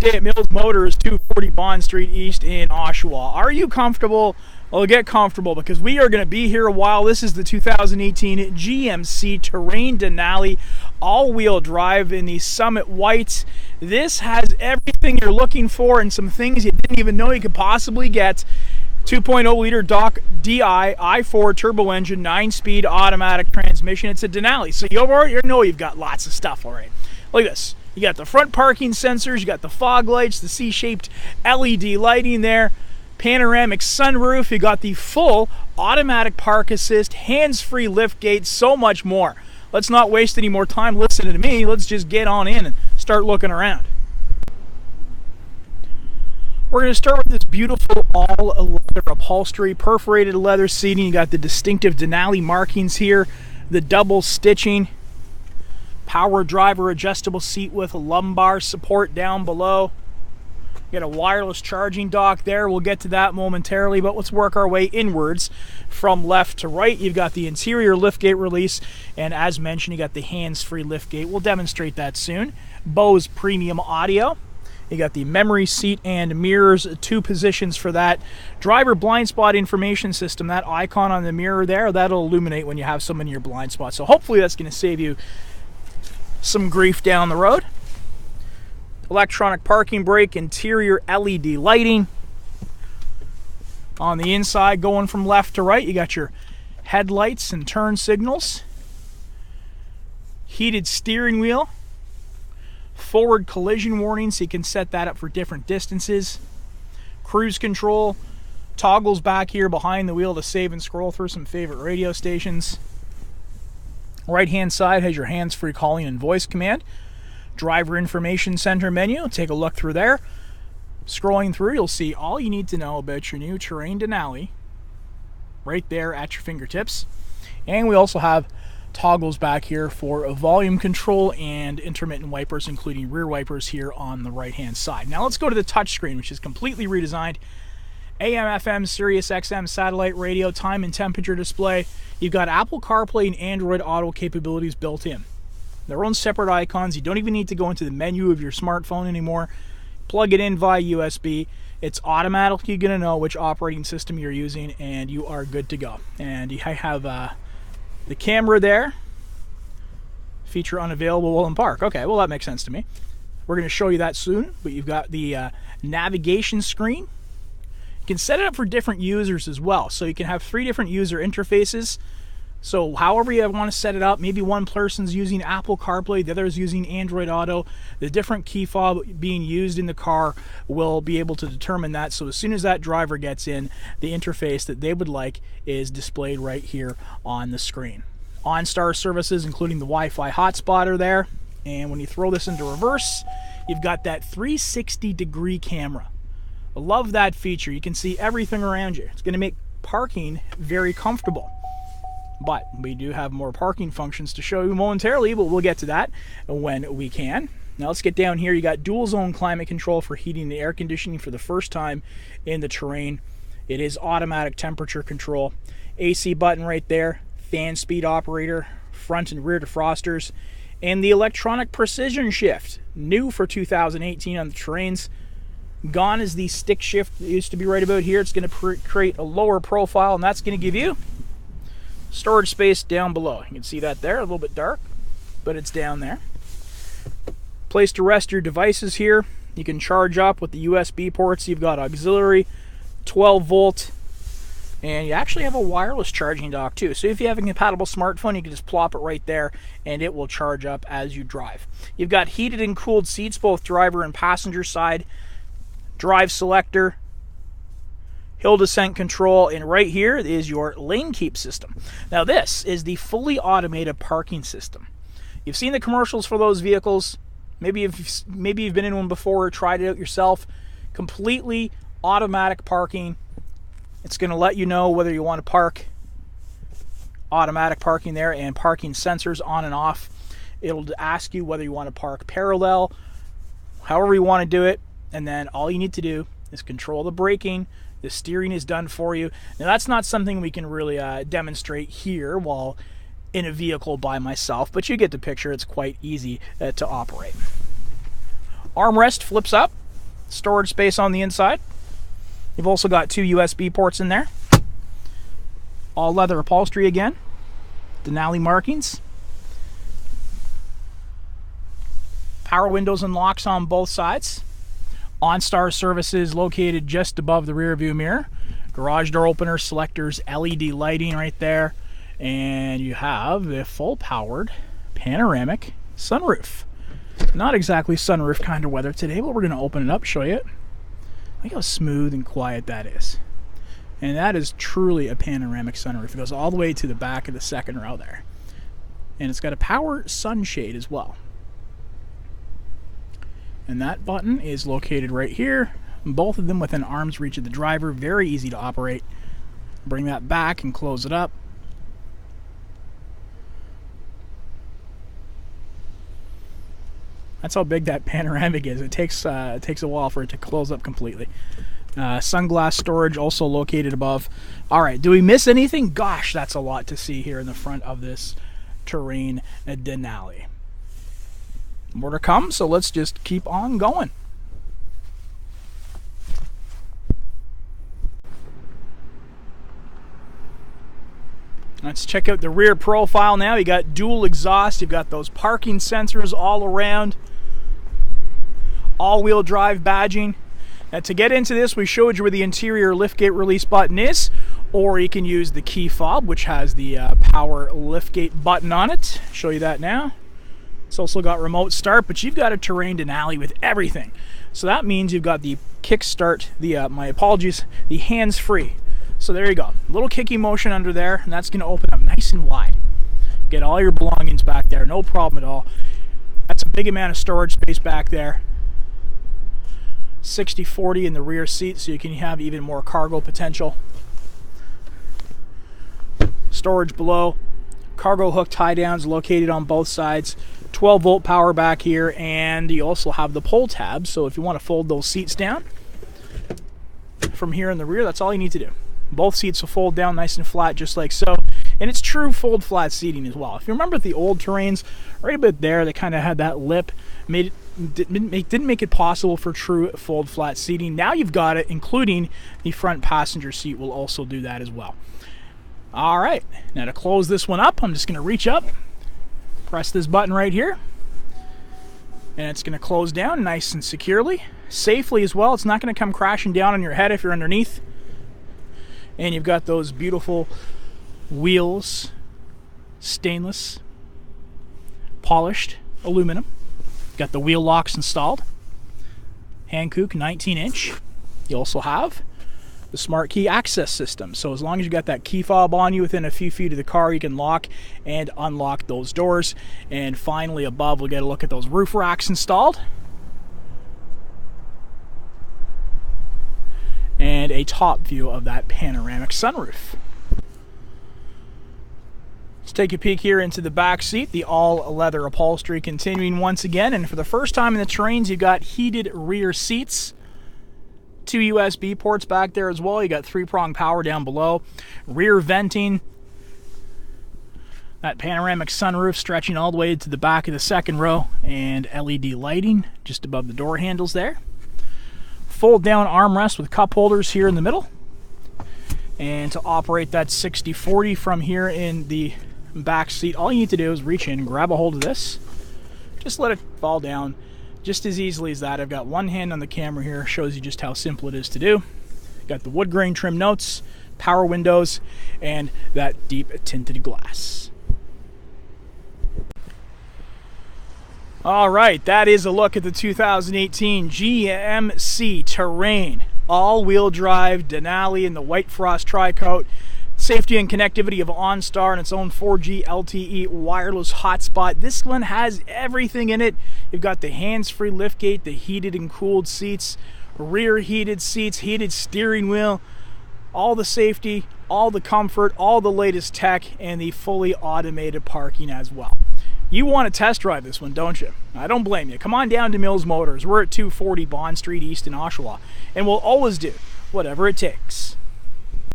Today at Mills Motors, 240 Bond Street East in Oshawa. Are you comfortable? Well, get comfortable because we are going to be here a while. This is the 2018 GMC Terrain Denali all-wheel drive in the Summit White. This has everything you're looking for and some things you didn't even know you could possibly get. 2.0-liter DOC DI i4 turbo engine, 9-speed automatic transmission. It's a Denali, so you know you've got lots of stuff already. Look at this. You got the front parking sensors, you got the fog lights, the C-shaped LED lighting there, panoramic sunroof, you got the full automatic park assist, hands-free liftgate, so much more. Let's not waste any more time listening to me. Let's just get on in and start looking around. We're going to start with this beautiful all-leather upholstery, perforated leather seating. You got the distinctive Denali markings here, the double stitching, power driver adjustable seat with lumbar support down below. You got a wireless charging dock there. We'll get to that momentarily, but let's work our way inwards from left to right. You've got the interior liftgate release, and as mentioned, you got the hands-free liftgate. We'll demonstrate that soon. Bose premium audio. You got the memory seat and mirrors, 2 positions for that. Driver blind spot information system, that icon on the mirror there, that'll illuminate when you have someone in your blind spot. So hopefully that's going to save you some grief down the road. Electronic parking brake, interior LED lighting. On the inside, going from left to right, you got your headlights and turn signals. Heated steering wheel. Forward collision warning, so you can set that up for different distances. Cruise control. Toggles back here behind the wheel to save and scroll through some favorite radio stations. Right hand side has your hands-free calling and voice command. Driver information center menu, take a look through there. Scrolling through, you'll see all you need to know about your new Terrain Denali right there at your fingertips. And we also have toggles back here for a volume control and intermittent wipers, including rear wipers here on the right hand side. Now let's go to the touchscreen, which is completely redesigned. AM, FM, Sirius XM, satellite radio, time and temperature display. You've got Apple CarPlay and Android Auto capabilities built in. Their own separate icons. You don't even need to go into the menu of your smartphone anymore. Plug it in via USB. It's automatically going to know which operating system you're using, and you are good to go. And you have the camera there. Feature unavailable while in park. Okay, well that makes sense to me. We're going to show you that soon, but you've got the navigation screen. You can set it up for different users as well. So you can have 3 different user interfaces. So however you want to set it up, maybe one person's using Apple CarPlay, the other is using Android Auto. The different key fob being used in the car will be able to determine that. So as soon as that driver gets in, the interface that they would like is displayed right here on the screen. OnStar services, including the Wi-Fi hotspot, are there. And when you throw this into reverse, you've got that 360-degree camera. I love that feature. You can see everything around you. It's going to make parking very comfortable. But we do have more parking functions to show you momentarily, but we'll get to that when we can. Now let's get down here. You got dual zone climate control for heating and air conditioning for the first time in the Terrain. It is automatic temperature control. AC button right there, fan speed operator, front and rear defrosters, and the electronic precision shift, new for 2018 on the Terrains. Gone is the stick shift that used to be right about here. It's going to create a lower profile, and that's going to give you storage space down below. You can see that there, a little bit dark, but it's down there. Place to rest your devices here. You can charge up with the USB ports. You've got auxiliary, 12 volt, and you actually have a wireless charging dock too. So if you have a compatible smartphone, you can just plop it right there and it will charge up as you drive. You've got heated and cooled seats, both driver and passenger side, drive selector, hill descent control, and right here is your lane keep system. Now this is the fully automated parking system. You've seen the commercials for those vehicles. Maybe you've been in one before or tried it out yourself. Completely automatic parking. It's going to let you know whether you want to park. Automatic parking there, and parking sensors on and off. It'll ask you whether you want to park parallel, however you want to do it, and then all you need to do is control the braking. The steering is done for you. Now that's not something we can really demonstrate here while in a vehicle by myself, but you get the picture. It's quite easy to operate. Armrest flips up. storage space on the inside. You've also got 2 USB ports in there. All leather upholstery again. Denali markings. Power windows and locks on both sides. OnStar services located just above the rear view mirror. Garage door opener, selectors, LED lighting right there. And you have the full powered panoramic sunroof. Not exactly sunroof kind of weather today, but we're going to open it up, show you it. Look how smooth and quiet that is. And that is truly a panoramic sunroof. It goes all the way to the back of the second row there. And it's got a power sunshade as well. And that button is located right here. Both of them within arm's reach of the driver. Very easy to operate. Bring that back and close it up. That's how big that panoramic is. It takes a while for it to close up completely. Sunglass Storage also located above. All right, do we miss anything? Gosh, that's a lot to see here in the front of this Terrain Denali. More to come, so let's just keep on going. Let's check out the rear profile now. You got dual exhaust, you've got those parking sensors all around. All-wheel drive badging. Now to get into this, we showed you where the interior liftgate release button is, or you can use the key fob, which has the power liftgate button on it. Show you that now. It's also got remote start, but you've got a Terrain Denali with everything. So that means you've got the kickstart, the hands-free. So there you go. A little kicky motion under there, and that's going to open up nice and wide. Get all your belongings back there, no problem at all. That's a big amount of storage space back there. 60/40 in the rear seat, so you can have even more cargo potential. Storage below. Cargo hook tie downs located on both sides. 12-volt power back here, and you also have the pull tab, so if you want to fold those seats down from here in the rear, that's all you need to do. Both seats will fold down nice and flat, just like so. And it's true fold flat seating as well. If you remember the old Terrains, right a bit there, they kind of had that lip, didn't make it possible for true fold flat seating. Now you've got it, including the front passenger seat will also do that as well. All right, now to close this one up, I'm just going to reach up, press this button right here, and it's going to close down nice and securely, safely as well. It's not going to come crashing down on your head if you're underneath. And you've got those beautiful wheels, stainless, polished aluminum. Got the wheel locks installed. Hankook 19-inch. You also have the smart key access system. So as long as you got that key fob on you within a few feet of the car, you can lock and unlock those doors. And finally above, we'll get a look at those roof racks installed. And a top view of that panoramic sunroof. Let's take a peek here into the back seat, the all leather upholstery continuing once again, and for the first time in the Terrains, you've got heated rear seats, 2 USB ports back there as well. You got 3-prong power down below, rear venting, that panoramic sunroof stretching all the way to the back of the second row, and LED lighting just above the door handles there. Fold down armrest with cup holders here in the middle, and to operate that 60/40 from here in the back seat, all you need to do is reach in, grab a hold of this, just let it fall down just as easily as that. I've got one hand on the camera here, shows you just how simple it is to do. Got the wood grain trim notes, power windows, and that deep tinted glass. All right, that is a look at the 2018 GMC Terrain all-wheel drive Denali in the white frost tri-coat. Safety and connectivity of OnStar and its own 4G LTE wireless hotspot. This one has everything in it. You've got the hands-free liftgate, the heated and cooled seats, rear heated seats, heated steering wheel, all the safety, all the comfort, all the latest tech, and the fully automated parking as well. You want to test drive this one, don't you? I don't blame you. Come on down to Mills Motors. We're at 240 Bond Street East in Oshawa, and we'll always do whatever it takes.